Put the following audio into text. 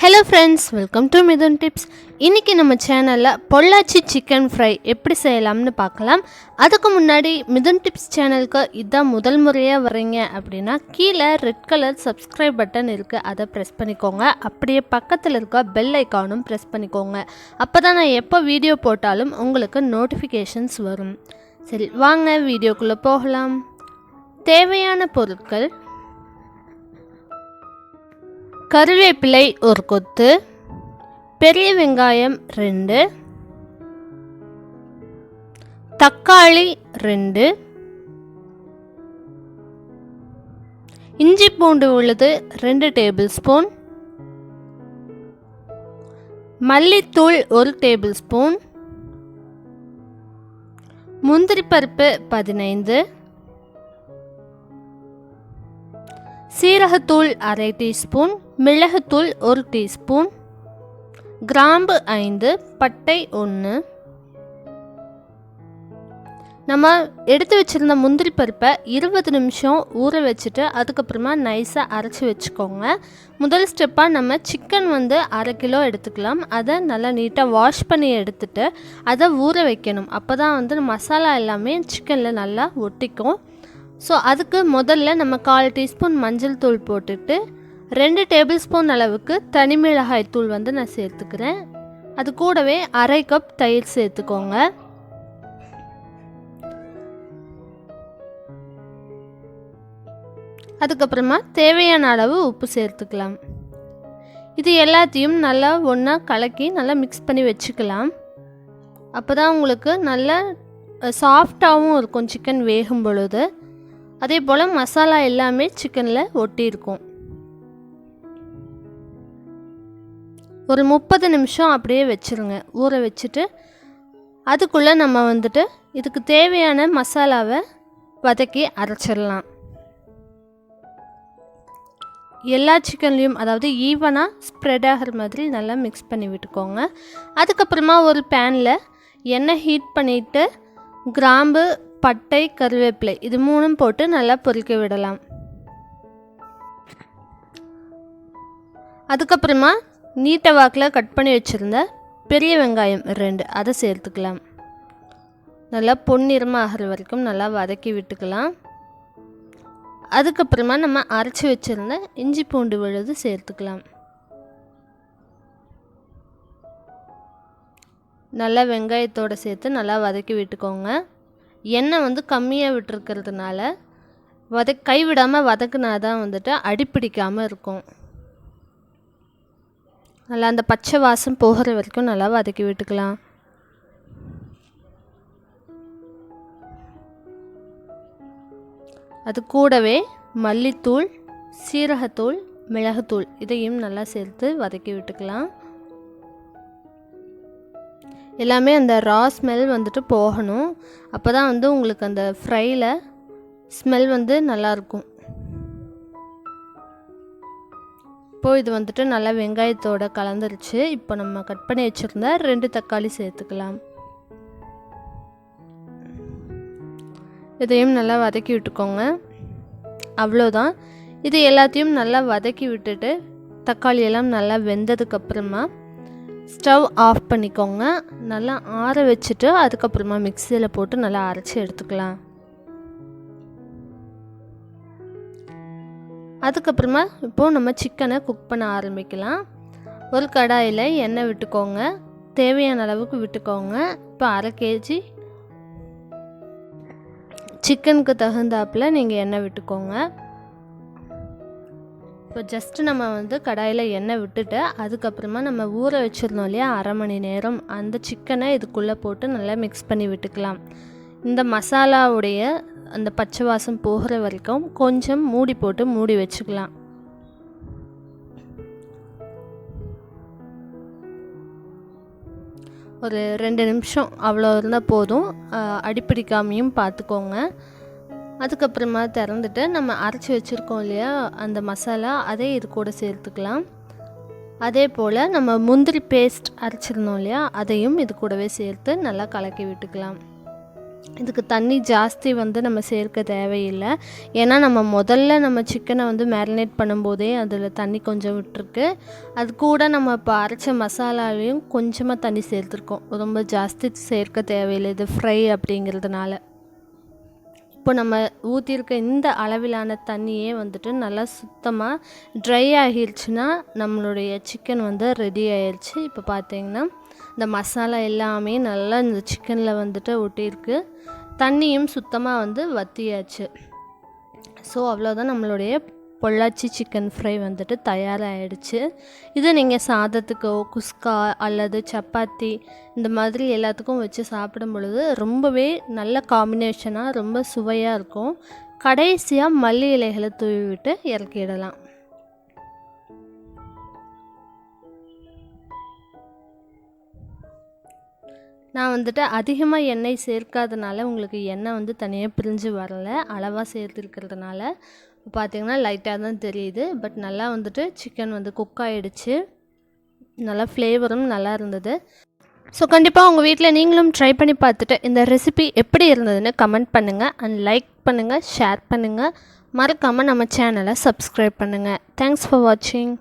Hello friends, welcome to Mithun Tips. இன்னைக்கு நம்ம சேனல்ல பொள்ளாச்சி சிக்கன் ஃப்ரை எப்படி செய்யலாம்னு பார்க்கலாம். அதுக்கு முன்னாடி மிதுன் டிப்ஸ் சேனலுக்கு இதான் முதல் முறையா வரீங்க அப்படினா கீழ ரெட் கலர் subscribe பட்டன் இருக்கு, அதை பிரஸ் பண்ணிக்கோங்க. அப்படியே பக்கத்துல இருக்க பெல் ஐகானும் பிரஸ் பண்ணிக்கோங்க. அப்பதான் நான் எப்போ வீடியோ போட்டாலும் உங்களுக்கு நோட்டிஃபிகேஷன்ஸ் வரும். சரி வாங்க வீடியோக்குள்ள போகலாம். தேவையான பொருட்கள்: கருவேப்பிலை ஒரு கொத்து, பெரிய வெங்காயம் 2, தக்காளி 2, இஞ்சி பூண்டு விழுது 2 டேபிள் ஸ்பூன், மல்லித்தூள் 1 டேபிள் ஸ்பூன், முந்திரி பருப்பு 15, சீரகத்தூள் அரை டீஸ்பூன், மிளகுத்தூள் 1 டீஸ்பூன், கிராம்பு 5, பட்டை 1. நம்ம எடுத்து வச்சுருந்த முந்திரி பருப்பை 20 நிமிஷம் ஊற வச்சுட்டு அதுக்கப்புறமா நைஸாக அரைச்சி வச்சுக்கோங்க. முதல் ஸ்டெப்பாக நம்ம சிக்கன் அரை கிலோ எடுத்துக்கலாம். அதை நல்லா நீட்டாக வாஷ் பண்ணி எடுத்துட்டு அதை ஊற வைக்கணும். அப்போ தான் மசாலா எல்லாமே சிக்கனில் நல்லா ஒட்டிக்கும். ஸோ அதுக்கு முதல்ல நம்ம 1/4 டீஸ்பூன் மஞ்சள் தூள் போட்டுட்டு 2 டேபிள் ஸ்பூன் அளவுக்கு தனி மிளகாய் தூள் நான் சேர்த்துக்கிறேன். அது கூடவே அரை கப் தயிர் சேர்த்துக்கோங்க. அதுக்கப்புறமா தேவையான அளவு உப்பு சேர்த்துக்கலாம். இது எல்லாத்தையும் நல்லா ஒன்றா கலக்கி நல்லா மிக்ஸ் பண்ணி வச்சுக்கலாம். அப்போ தான் உங்களுக்கு நல்லா சாஃப்டாகவும் இருக்கும் சிக்கன் வேகும் பொழுது. அதே போல் மசாலா எல்லாமே சிக்கனில் ஒட்டியிருக்கும். ஒரு 30 நிமிஷம் அப்படியே வச்சுருங்க, ஊற வச்சுட்டு அதுக்குள்ளே நம்ம இதுக்கு தேவையான மசாலாவை வதக்கி அரைச்சிடலாம். எல்லா சிக்கன்லேயும் அதாவது ஈவனாக ஸ்ப்ரெட் ஆகிற மாதிரி நல்லா மிக்ஸ் பண்ணி விட்டுக்கோங்க. அதுக்கப்புறமா ஒரு பேனில் எண்ணெய் ஹீட் பண்ணிவிட்டு கிராம்பு, பட்டை, கருவேப்பிலை இது 3 போட்டு நல்லா பொரிக்க விடலாம். அதுக்கப்புறமா நீட்ட வாக்கில் கட் பண்ணி வச்சுருந்த பெரிய வெங்காயம் 2 அதை சேர்த்துக்கலாம். நல்லா பொன்னிறமாக ஆகிற வரைக்கும் நல்லா வதக்கி விட்டுக்கலாம். அதுக்கப்புறமா நம்ம அரைச்சி வச்சுருந்த இஞ்சி பூண்டு விழுது சேர்த்துக்கலாம். நல்லா வெங்காயத்தோடு சேர்த்து நல்லா வதக்கி விட்டுக்கோங்க. எண்ணெய் கம்மியாக விட்டுருக்கிறதுனால கைவிடாமல் வதக்குனா தான் அடிப்பிடிக்காமல் இருக்கும். நல்லா அந்த பச்சை வாசம் போகிற வரைக்கும் நல்லா வதக்கி விட்டுக்கலாம். அது கூடவே மல்லித்தூள், சீரகத்தூள், மிளகுத்தூள் இதையும் நல்லா சேர்த்து வதக்கி விட்டுக்கலாம். எல்லாமே அந்த ரா ஸ்மெல் போகணும். அப்போ தான் உங்களுக்கு அந்த ஃப்ரையில் ஸ்மெல் நல்லாயிருக்கும். இப்போது இது நல்லா வெங்காயத்தோடு கலந்துருச்சு. இப்போ நம்ம கட் பண்ணி வச்சுருந்த 2 தக்காளி சேர்த்துக்கலாம். இதையும் நல்லா வதக்கி விட்டுக்கோங்க. அவ்வளோதான். இது எல்லாத்தையும் நல்லா வதக்கி விட்டுட்டு தக்காளி எல்லாம் நல்லா வெந்ததுக்கப்புறமா ஸ்டவ் ஆஃப் பண்ணிக்கோங்க. நல்லா ஆற வச்சுட்டு அதுக்கப்புறமா மிக்சியில் போட்டு நல்லா அரைச்சி எடுத்துக்கலாம். அதுக்கப்புறமா இப்போது நம்ம சிக்கனை குக் பண்ண ஆரம்பிக்கலாம். ஒரு கடாயில் எண்ணெய் விட்டுக்கோங்க, தேவையான அளவுக்கு விட்டுக்கோங்க. இப்போ 1/2 kg சிக்கனுக்கு தகுந்தாப்பில் நீங்கள் எண்ணெய் விட்டுக்கோங்க. இப்போ ஜஸ்ட்டு நம்ம கடாயில் எண்ணெய் விட்டுட்டு அதுக்கப்புறமா நம்ம ஊற வச்சுருந்தோம் இல்லையா 1/2 மணி நேரம், அந்த சிக்கனை இதுக்குள்ளே போட்டு நல்லா மிக்ஸ் பண்ணி விட்டுக்கலாம். இந்த மசாலாவுடைய அந்த பச்சை வாசம் போகிற வரைக்கும் கொஞ்சம் மூடி போட்டு மூடி வச்சுக்கலாம். ஒரு 2 நிமிஷம் அவ்வளோ இருந்தால் போதும். அடிப்பிடிக்காமையும் பார்த்துக்கோங்க. அதுக்கப்புறமா திறந்துட்டு நம்ம அரைச்சி வச்சுருக்கோம் இல்லையா அந்த மசாலா, அதே இது கூட சேர்த்துக்கலாம். அதே போல் நம்ம முந்திரி பேஸ்ட் அரைச்சிருந்தோம் இல்லையா அதையும் இது கூடவே சேர்த்து நல்லா கலக்கி விட்டுக்கலாம். இதுக்கு தண்ணி ஜாஸ்தி வந்து நம்ம சேர்க்க தேவையில்லை. ஏன்னா நம்ம முதல்ல நம்ம சிக்கனை வந்து மேரினேட் பண்ணும்போதே அதில் தண்ணி கொஞ்சம் விட்டுருக்கு. அது கூட நம்ம இப்போ அரைச்ச மசாலாலையும் கொஞ்சமாக தண்ணி சேர்த்துருக்கோம். ரொம்ப ஜாஸ்தி சேர்க்க தேவையில்லை, இது ஃப்ரை அப்படிங்கிறதுனால. இப்போ நம்ம ஊற்றிருக்க இந்த அளவிலான தண்ணியே வந்துட்டு நல்லா சுத்தமாக ட்ரை ஆகிருச்சுன்னா நம்மளுடைய சிக்கன் வந்து ரெடி ஆயிடுச்சு. இப்போ பார்த்தீங்கன்னா இந்த மசாலா எல்லாமே நல்லா இந்த சிக்கனில் வந்துட்டு ஒட்டியிருக்கு. தண்ணியும் சுத்தமாக வந்து வற்றியாச்சு. ஸோ அவ்வளோதான், நம்மளுடைய பொள்ளாச்சி சிக்கன் ஃப்ரை வந்துட்டு தயாராகிடுச்சு. இது நீங்கள் சாதத்துக்கோ குஸ்கா அல்லது சப்பாத்தி இந்த மாதிரி எல்லாத்துக்கும் வச்சு சாப்பிடும் பொழுது ரொம்பவே நல்ல காம்பினேஷனாக ரொம்ப சுவையாக இருக்கும். கடைசியாக மல்லி இலைகளை தூவி விட்டு இறக்கிடலாம். நான் வந்துட்டு அதிகமாக எண்ணெய் சேர்க்காதனால உங்களுக்கு எண்ணெய் வந்து தனியாக பிரிஞ்சு வரல, அளவாக சேர்த்துருக்கிறதுனால பார்த்திங்கன்னா லைட்டாக தான் தெரியுது. பட் நல்லா வந்துட்டு சிக்கன் வந்து குக் ஆகிடுச்சு, நல்லா ஃப்ளேவரும் நல்லா இருந்தது. ஸோ கண்டிப்பாக உங்கள் வீட்டில் நீங்களும் ட்ரை பண்ணி பார்த்துட்டு இந்த ரெசிபி எப்படி இருந்ததுன்னு கமெண்ட் பண்ணுங்கள் அண்ட் லைக் பண்ணுங்கள், ஷேர் பண்ணுங்கள். மறக்காமல் நம்ம சேனலை சப்ஸ்கிரைப் பண்ணுங்கள். தேங்க்ஸ் ஃபார் வாட்சிங்.